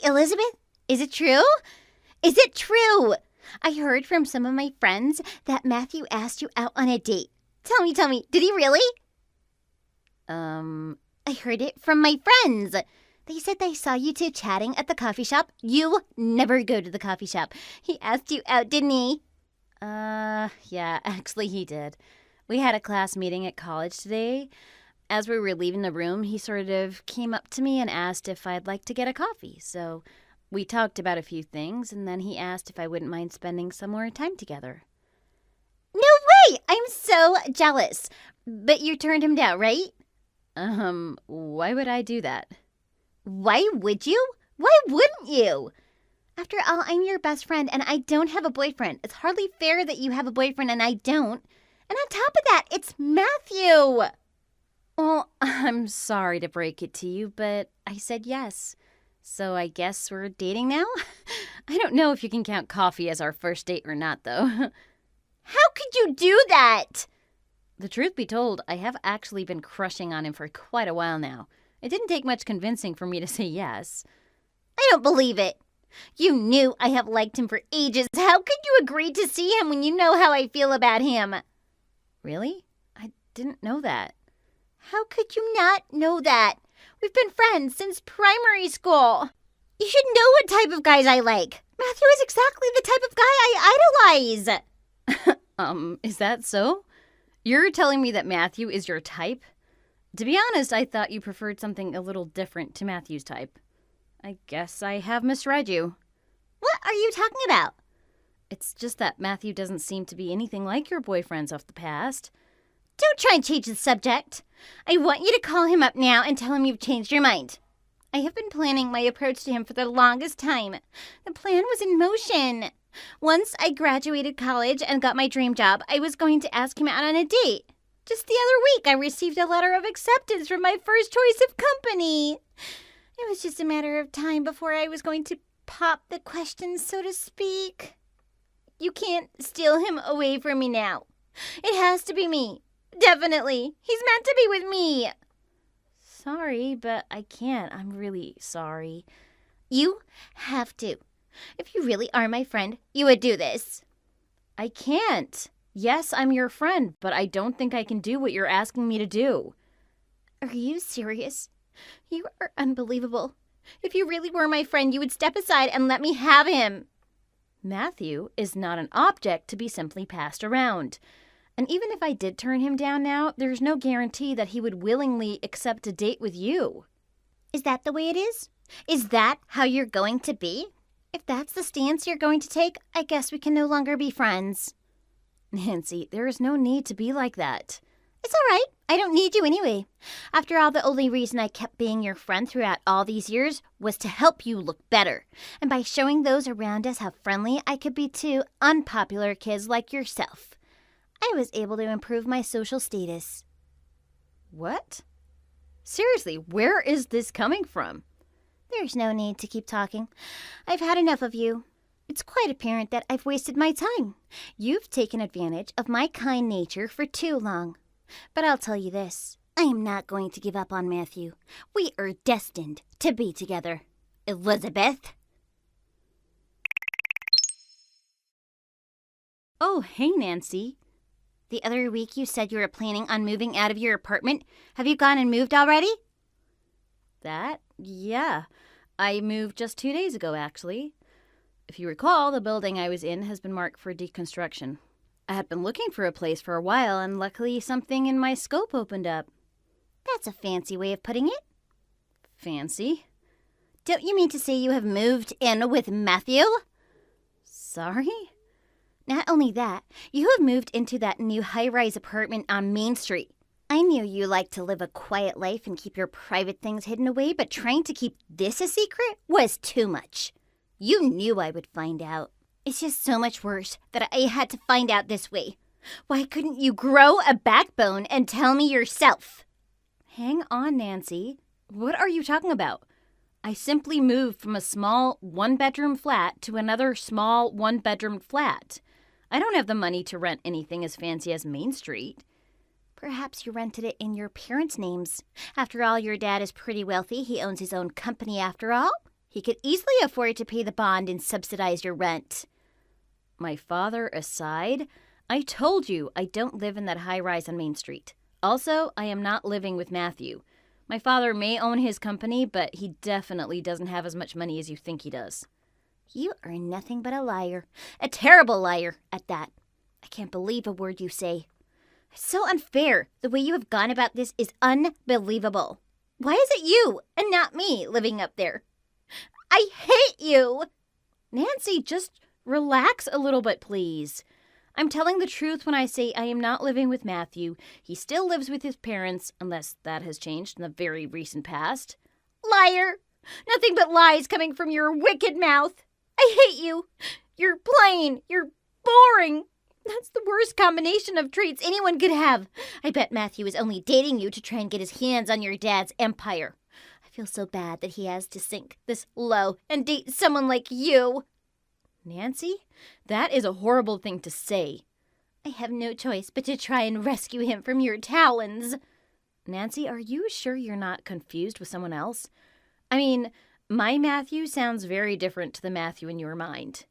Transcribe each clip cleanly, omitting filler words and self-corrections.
Elizabeth, is it true? Is it true? I heard from some of my friends that Matthew asked you out on a date. Tell me, did he really? I heard it from my friends. They said they saw you two chatting at the coffee shop. You never go to the coffee shop. He asked you out, didn't he? Yeah, actually he did. We had a class meeting at college today. As we were leaving the room, he sort of came up to me and asked if I'd like to get a coffee. So we talked about a few things, and then he asked if I wouldn't mind spending some more time together. No way! I'm so jealous. But you turned him down, right? Why would I do that? Why would you? Why wouldn't you? After all, I'm your best friend, and I don't have a boyfriend. It's hardly fair that you have a boyfriend and I don't. And on top of that, it's Matthew. Well, I'm sorry to break it to you, but I said yes. So I guess we're dating now? I don't know if you can count coffee as our first date or not, though. How could you do that? The truth be told, I have actually been crushing on him for quite a while now. It didn't take much convincing for me to say yes. I don't believe it. You knew I have liked him for ages. How could you agree to see him when you know how I feel about him? Really? I didn't know that. How could you not know that? We've been friends since primary school. You should know what type of guys I like. Matthew is exactly the type of guy I idolize. Is that so? You're telling me that Matthew is your type? To be honest, I thought you preferred something a little different to Matthew's type. I guess I have misread you. What are you talking about? It's just that Matthew doesn't seem to be anything like your boyfriends of the past. Don't try and change the subject. I want you to call him up now and tell him you've changed your mind. I have been planning my approach to him for the longest time. The plan was in motion. Once I graduated college and got my dream job, I was going to ask him out on a date. Just the other week, I received a letter of acceptance from my first choice of company. It was just a matter of time before I was going to pop the question, so to speak. You can't steal him away from me now. It has to be me. Definitely. He's meant to be with me. Sorry, but I can't. I'm really sorry. You have to. If you really are my friend, you would do this. I can't. Yes, I'm your friend, but I don't think I can do what you're asking me to do. Are you serious? You are unbelievable. If you really were my friend, you would step aside and let me have him. Matthew is not an object to be simply passed around. And even if I did turn him down now, there's no guarantee that he would willingly accept a date with you. Is that the way it is? Is that how you're going to be? If that's the stance you're going to take, I guess we can no longer be friends. Nancy, there is no need to be like that. It's all right. I don't need you anyway. After all, the only reason I kept being your friend throughout all these years was to help you look better. And by showing those around us how friendly I could be to unpopular kids like yourself, I was able to improve my social status. What? Seriously, where is this coming from? There's no need to keep talking. I've had enough of you. It's quite apparent that I've wasted my time. You've taken advantage of my kind nature for too long. But I'll tell you this, I am not going to give up on Matthew. We are destined to be together. Elizabeth? Oh, hey, Nancy. The other week you said you were planning on moving out of your apartment. Have you gone and moved already? Yeah. I moved just 2 days ago, actually. If you recall, the building I was in has been marked for deconstruction. I had been looking for a place for a while, and luckily something in my scope opened up. That's a fancy way of putting it. Fancy? Don't you mean to say you have moved in with Matthew? Sorry? Not only that, you have moved into that new high-rise apartment on Main Street. I knew you liked to live a quiet life and keep your private things hidden away, but trying to keep this a secret was too much. You knew I would find out. It's just so much worse that I had to find out this way. Why couldn't you grow a backbone and tell me yourself? Hang on, Nancy. What are you talking about? I simply moved from a small one-bedroom flat to another small one-bedroom flat. I don't have the money to rent anything as fancy as Main Street. Perhaps you rented it in your parents' names. After all, your dad is pretty wealthy. He owns his own company after all. He could easily afford to pay the bond and subsidize your rent. My father aside, I told you I don't live in that high-rise on Main Street. Also, I am not living with Matthew. My father may own his company, but he definitely doesn't have as much money as you think he does. You are nothing but a liar. A terrible liar, at that. I can't believe a word you say. It's so unfair. The way you have gone about this is unbelievable. Why is it you and not me living up there? I hate you! Nancy, just relax a little bit, please. I'm telling the truth when I say I am not living with Matthew. He still lives with his parents, unless that has changed in the very recent past. Liar! Nothing but lies coming from your wicked mouth. I hate you. You're plain. You're boring. That's the worst combination of traits anyone could have. I bet Matthew is only dating you to try and get his hands on your dad's empire. I feel so bad that he has to sink this low and date someone like you. Nancy, that is a horrible thing to say. I have no choice but to try and rescue him from your talons. Nancy, are you sure you're not confused with someone else? I mean, my Matthew sounds very different to the Matthew in your mind.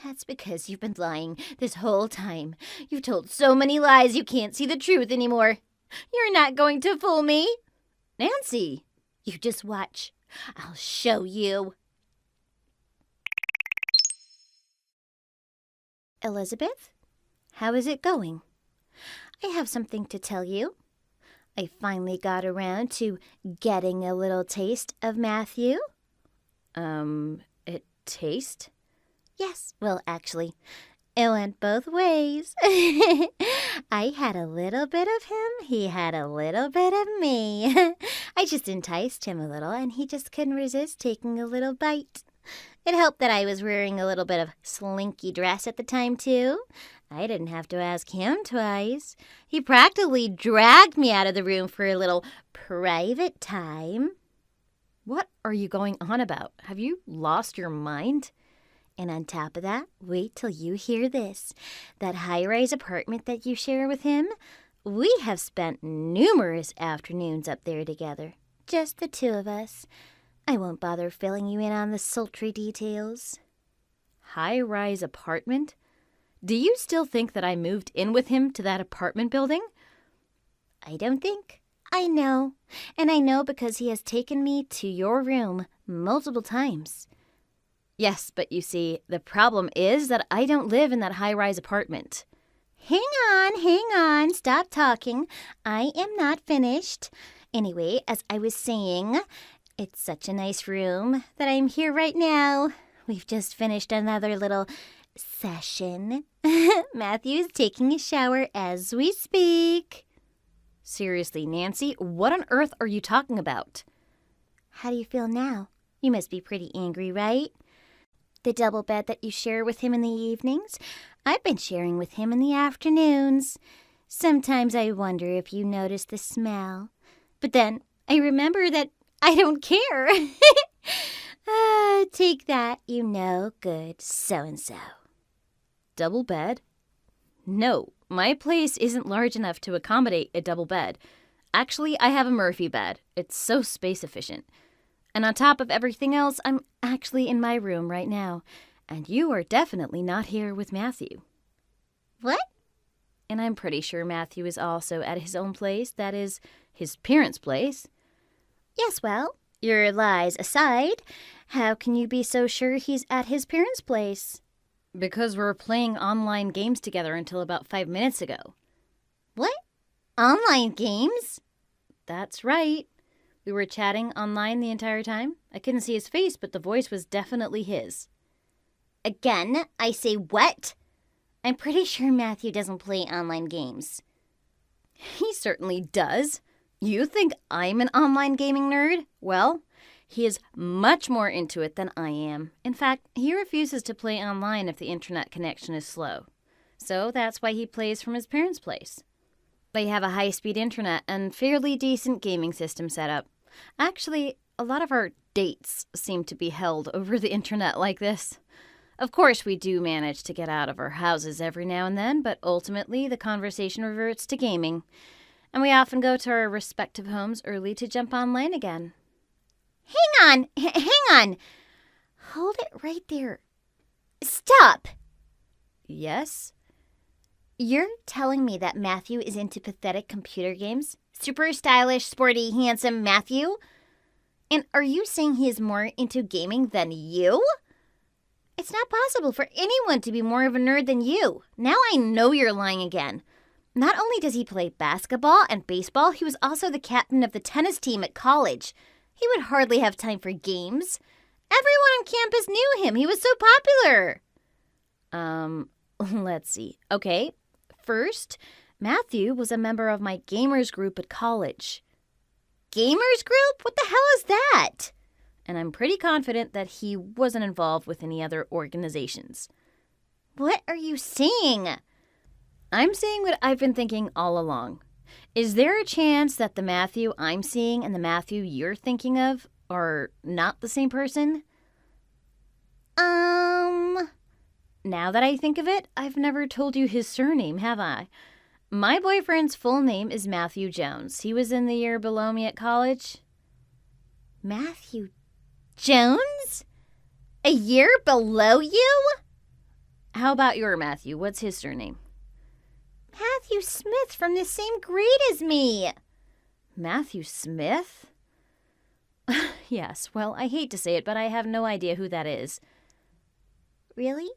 That's because you've been lying this whole time. You've told so many lies you can't see the truth anymore. You're not going to fool me. Nancy! You just watch. I'll show you. Elizabeth, how is it going? I have something to tell you. I finally got around to getting a little taste of Matthew. Taste? Yes, well, actually, it went both ways. I had a little bit of him, he had a little bit of me. I just enticed him a little, and he just couldn't resist taking a little bite. It helped that I was wearing a little bit of slinky dress at the time, too. I didn't have to ask him twice. He practically dragged me out of the room for a little private time. What are you going on about? Have you lost your mind? And on top of that, wait till you hear this. That high-rise apartment that you share with him, we have spent numerous afternoons up there together. Just the two of us. I won't bother filling you in on the sultry details. High-rise apartment? Do you still think that I moved in with him to that apartment building? I don't think. I know. And I know because he has taken me to your room multiple times. Yes, but you see, the problem is that I don't live in that high-rise apartment. Hang on. Stop talking. I am not finished. Anyway, as I was saying, it's such a nice room that I'm here right now. We've just finished another little session. Matthew's taking a shower as we speak. Seriously, Nancy, what on earth are you talking about? How do you feel now? You must be pretty angry, right? The double bed that you share with him in the evenings, I've been sharing with him in the afternoons. Sometimes I wonder if you notice the smell. But then I remember that I don't care. Take that, you know, good so-and-so. Double bed? No, my place isn't large enough to accommodate a double bed. Actually, I have a Murphy bed. It's so space efficient. And on top of everything else, I'm actually in my room right now. And you are definitely not here with Matthew. What? And I'm pretty sure Matthew is also at his own place, that is, his parents' place. Yes, well, your lies aside, how can you be so sure he's at his parents' place? Because we're playing online games together until about 5 minutes ago. What? Online games? That's right. We were chatting online the entire time. I couldn't see his face, but the voice was definitely his. Again, I say what? I'm pretty sure Matthew doesn't play online games. He certainly does. You think I'm an online gaming nerd? Well, he is much more into it than I am. In fact, he refuses to play online if the internet connection is slow. So that's why he plays from his parents' place. They have a high-speed internet and fairly decent gaming system set up. Actually, a lot of our dates seem to be held over the internet like this. Of course, we do manage to get out of our houses every now and then, but ultimately the conversation reverts to gaming. And we often go to our respective homes early to jump online again. Hang on. Hold it right there. Stop! Yes? You're telling me that Matthew is into pathetic computer games? Super stylish, sporty, handsome Matthew? And are you saying he is more into gaming than you? It's not possible for anyone to be more of a nerd than you. Now I know you're lying again. Not only does he play basketball and baseball, he was also the captain of the tennis team at college. He would hardly have time for games. Everyone on campus knew him. He was so popular. Let's see. Okay, first, Matthew was a member of my gamers group at college. Gamers group? What the hell is that? And I'm pretty confident that he wasn't involved with any other organizations. What are you saying? I'm saying what I've been thinking all along. Is there a chance that the Matthew I'm seeing and the Matthew you're thinking of are not the same person? Now that I think of it, I've never told you his surname, have I? My boyfriend's full name is Matthew Jones. He was in the year below me at college. Matthew Jones? A year below you? How about your Matthew? What's his surname? Matthew Smith from the same grade as me. Matthew Smith? Yes, well, I hate to say it, but I have no idea who that is. Really?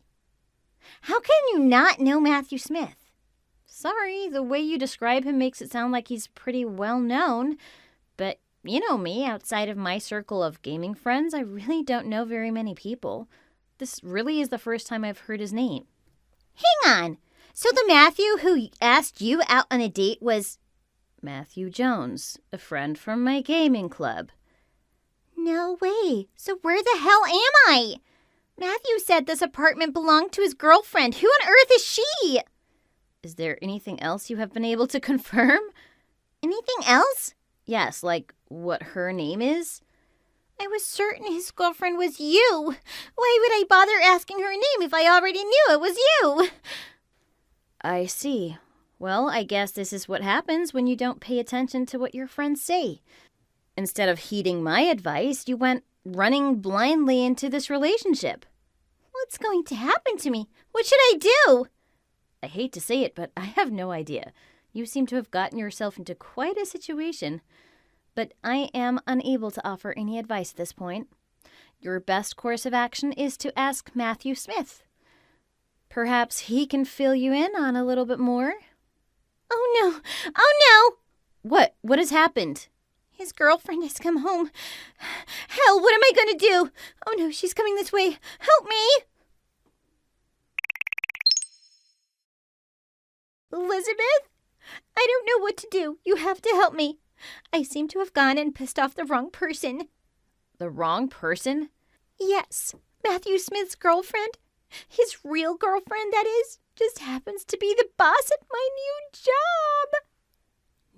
How can you not know Matthew Smith? Sorry, the way you describe him makes it sound like he's pretty well known. But you know me, outside of my circle of gaming friends, I really don't know very many people. This really is the first time I've heard his name. Hang on. So the Matthew who asked you out on a date was... Matthew Jones, a friend from my gaming club. No way. So where the hell am I? Matthew said this apartment belonged to his girlfriend. Who on earth is she? Is there anything else you have been able to confirm? Anything else? Yes, like what her name is? I was certain his girlfriend was you. Why would I bother asking her name if I already knew it was you? I see. Well, I guess this is what happens when you don't pay attention to what your friends say. Instead of heeding my advice, you went running blindly into this relationship. What's going to happen to me? What should I do? I hate to say it, but I have no idea. You seem to have gotten yourself into quite a situation. But I am unable to offer any advice at this point. Your best course of action is to ask Matthew Smith. Perhaps he can fill you in on a little bit more. Oh no! Oh no! What? What has happened? His girlfriend has come home. Hell, what am I going to do? Oh no, she's coming this way. Help me! Elizabeth? I don't know what to do. You have to help me. I seem to have gone and pissed off the wrong person. The wrong person? Yes, Matthew Smith's girlfriend. His real girlfriend, that is, just happens to be the boss at my new job.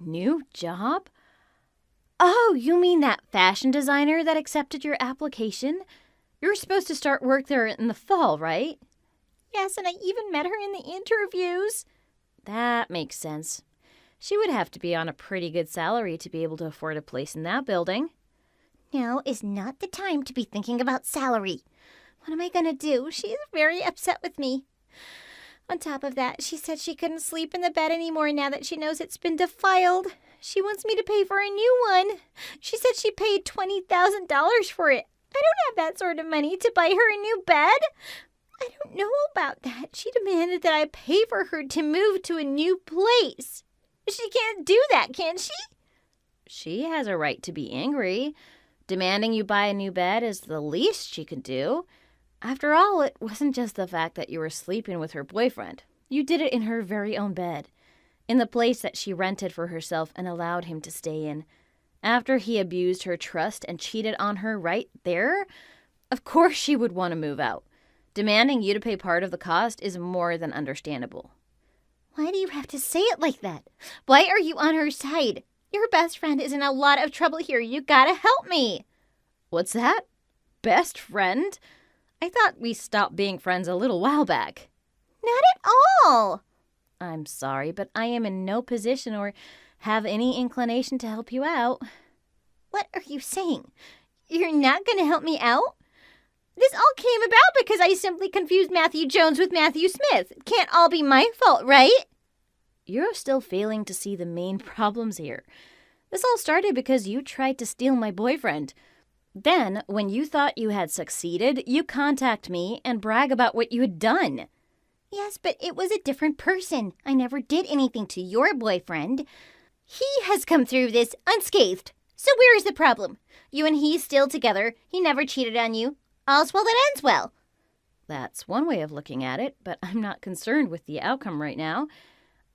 New job? Oh, you mean that fashion designer that accepted your application? You're supposed to start work there in the fall, right? Yes, and I even met her in the interviews. That makes sense. She would have to be on a pretty good salary to be able to afford a place in that building. Now is not the time to be thinking about salary. What am I going to do? She is very upset with me. On top of that, she said she couldn't sleep in the bed anymore now that she knows it's been defiled. She wants me to pay for a new one. She said she paid $20,000 for it. I don't have that sort of money to buy her a new bed. I don't know about that. She demanded that I pay for her to move to a new place. She can't do that, can she? She has a right to be angry. Demanding you buy a new bed is the least she could do. After all, it wasn't just the fact that you were sleeping with her boyfriend. You did it in her very own bed, in the place that she rented for herself and allowed him to stay in. After he abused her trust and cheated on her right there, of course she would want to move out. Demanding you to pay part of the cost is more than understandable. Why do you have to say it like that? Why are you on her side? Your best friend is in a lot of trouble here. You gotta help me. What's that? Best friend? I thought we stopped being friends a little while back. Not at all. I'm sorry, but I am in no position or have any inclination to help you out. What are you saying? You're not going to help me out? This all came about because I simply confused Matthew Jones with Matthew Smith. It can't all be my fault, right? You're still failing to see the main problems here. This all started because you tried to steal my boyfriend. Then, when you thought you had succeeded, you contact me and brag about what you had done. Yes, but it was a different person. I never did anything to your boyfriend. He has come through this unscathed. So where is the problem? You and he still together. He never cheated on you. All's well that ends well. That's one way of looking at it, but I'm not concerned with the outcome right now.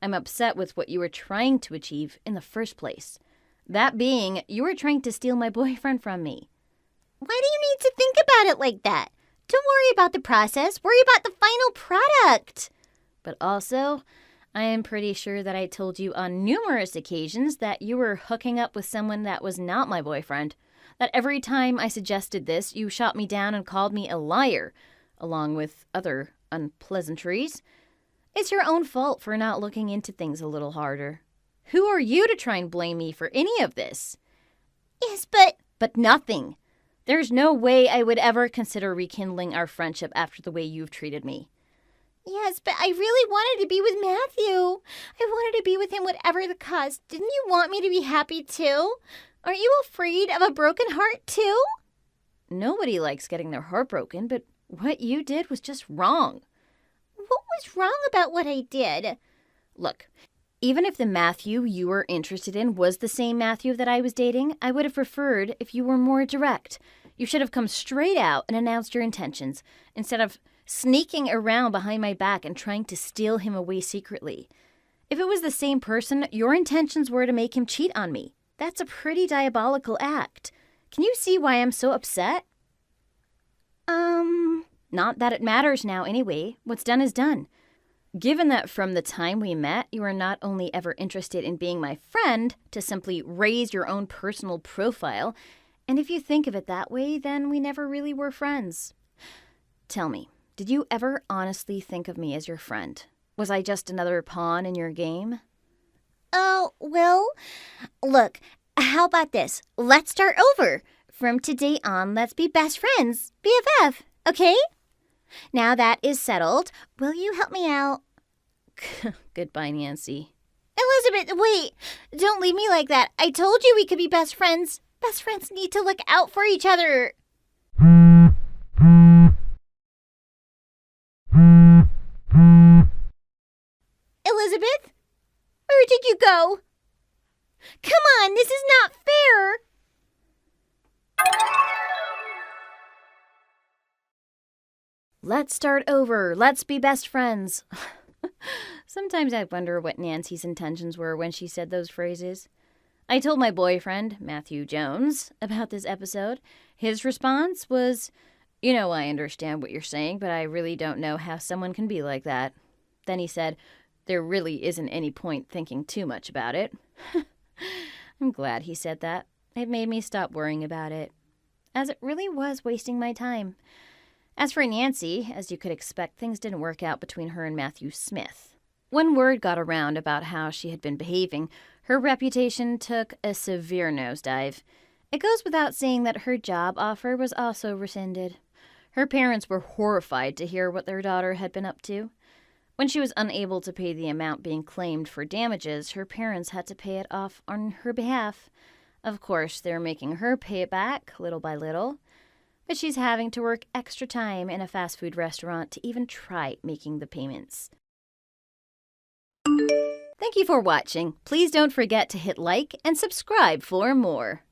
I'm upset with what you were trying to achieve in the first place. That being, you were trying to steal my boyfriend from me. Why do you need to think about it like that? Don't worry about the process. Worry about the final product. But also, I am pretty sure that I told you on numerous occasions that you were hooking up with someone that was not my boyfriend. That every time I suggested this, you shot me down and called me a liar, along with other unpleasantries. It's your own fault for not looking into things a little harder. Who are you to try and blame me for any of this? Yes, but... But nothing. There's no way I would ever consider rekindling our friendship after the way you've treated me. Yes, but I really wanted to be with Matthew. I wanted to be with him whatever the cost. Didn't you want me to be happy too? Aren't you afraid of a broken heart too? Nobody likes getting their heart broken, but what you did was just wrong. What was wrong about what I did? Look, even if the Matthew you were interested in was the same Matthew that I was dating, I would have preferred if you were more direct. You should have come straight out and announced your intentions, instead of sneaking around behind my back and trying to steal him away secretly. If it was the same person, your intentions were to make him cheat on me. That's a pretty diabolical act. Can you see why I'm so upset? Not that it matters now anyway. What's done is done. Given that from the time we met, you were not only ever interested in being my friend to simply raise your own personal profile, and if you think of it that way, then we never really were friends. Tell me, did you ever honestly think of me as your friend? Was I just another pawn in your game? Oh, well, look, how about this? Let's start over. From today on, let's be best friends, BFF, okay? Now that is settled, will you help me out? Goodbye, Nancy. Elizabeth, wait. Don't leave me like that. I told you we could be best friends. Best friends need to look out for each other. Elizabeth? Where did you go? Come on, this is not fair. Let's start over. Let's be best friends. Sometimes I wonder what Nancy's intentions were when she said those phrases. I told my boyfriend, Matthew Jones, about this episode. His response was, I understand what you're saying, but I really don't know how someone can be like that. Then he said, there really isn't any point thinking too much about it. I'm glad he said that. It made me stop worrying about it, as it really was wasting my time. As for Nancy, as you could expect, things didn't work out between her and Matthew Smith. When word got around about how she had been behaving, her reputation took a severe nosedive. It goes without saying that her job offer was also rescinded. Her parents were horrified to hear what their daughter had been up to. When she was unable to pay the amount being claimed for damages, her parents had to pay it off on her behalf. Of course, they're making her pay it back, little by little. But she's having to work extra time in a fast food restaurant to even try making the payments. Thank you for watching. Please don't forget to hit like and subscribe for more.